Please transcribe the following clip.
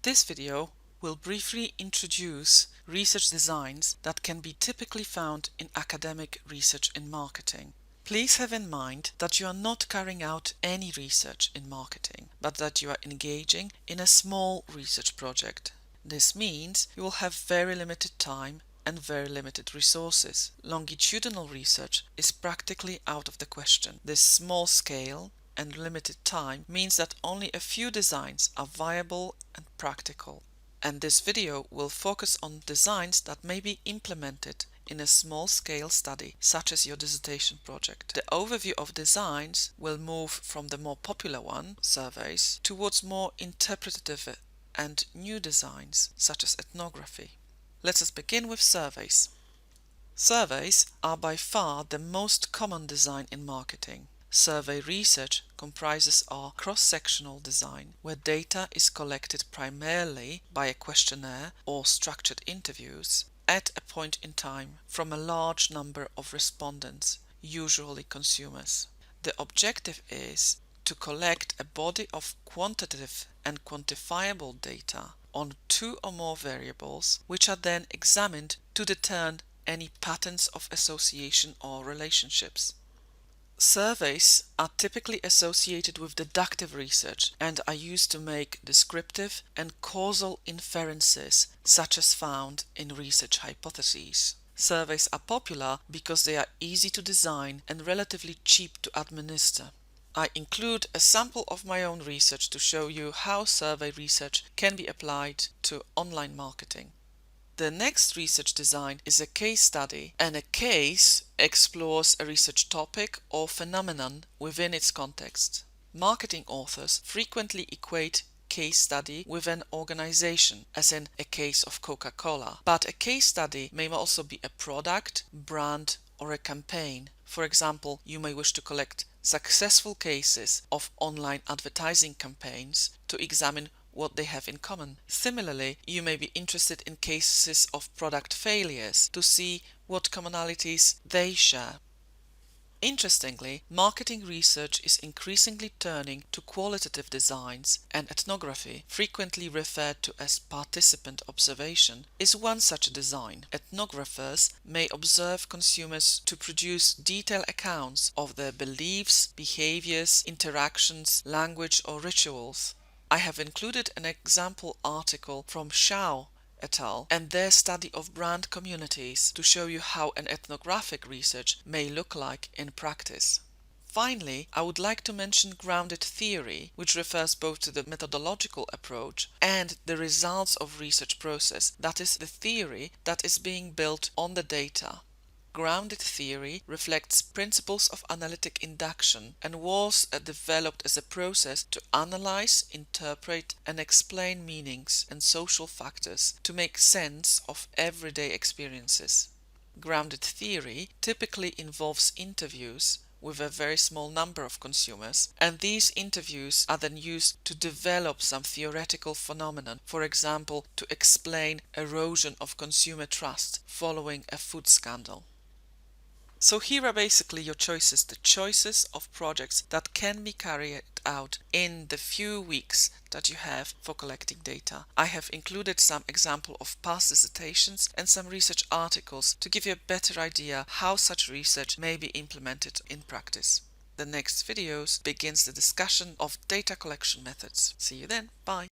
This video will briefly introduce research designs that can be typically found in academic research in marketing. Please have in mind that you are not carrying out any research in marketing, but that you are engaging in a small research project. This means you will have very limited time and very limited resources. Longitudinal research is practically out of the question. This small scale and limited time means that only a few designs are viable and practical. And this video will focus on designs that may be implemented in a small-scale study, such as your dissertation project. The overview of designs will move from the more popular one, surveys, towards more interpretative and new designs, such as ethnography. Let us begin with surveys. Surveys are by far the most common design in marketing. Survey research comprises our cross-sectional design, where data is collected primarily by a questionnaire or structured interviews at a point in time from a large number of respondents, usually consumers. The objective is to collect a body of quantitative and quantifiable data on two or more variables, which are then examined to discern any patterns of association or relationships. Surveys are typically associated with deductive research and are used to make descriptive and causal inferences, such as found in research hypotheses. Surveys are popular because they are easy to design and relatively cheap to administer. I include a sample of my own research to show you how survey research can be applied to online marketing. The next research design is a case study, and a case explores a research topic or phenomenon within its context. Marketing authors frequently equate case study with an organization, as in a case of Coca-Cola, but a case study may also be a product, brand, or a campaign. For example, you may wish to collect successful cases of online advertising campaigns to examine what they have in common. Similarly, you may be interested in cases of product failures to see what commonalities they share. Interestingly, marketing research is increasingly turning to qualitative designs, and ethnography, frequently referred to as participant observation, is one such design. Ethnographers may observe consumers to produce detailed accounts of their beliefs, behaviors, interactions, language, or rituals. I have included an example article from Shao et al. And their study of brand communities to show you how an ethnographic research may look like in practice. Finally, I would like to mention grounded theory, which refers both to the methodological approach and the results of research process, that is, the theory that is being built on the data. Grounded theory reflects principles of analytic induction and was developed as a process to analyze, interpret, and explain meanings and social factors to make sense of everyday experiences. Grounded theory typically involves interviews with a very small number of consumers, and these interviews are then used to develop some theoretical phenomenon, for example, to explain erosion of consumer trust following a food scandal. So here are basically your choices, the choices of projects that can be carried out in the few weeks that you have for collecting data. I have included some example of past dissertations and some research articles to give you a better idea how such research may be implemented in practice. The next videos begins the discussion of data collection methods. See you then. Bye.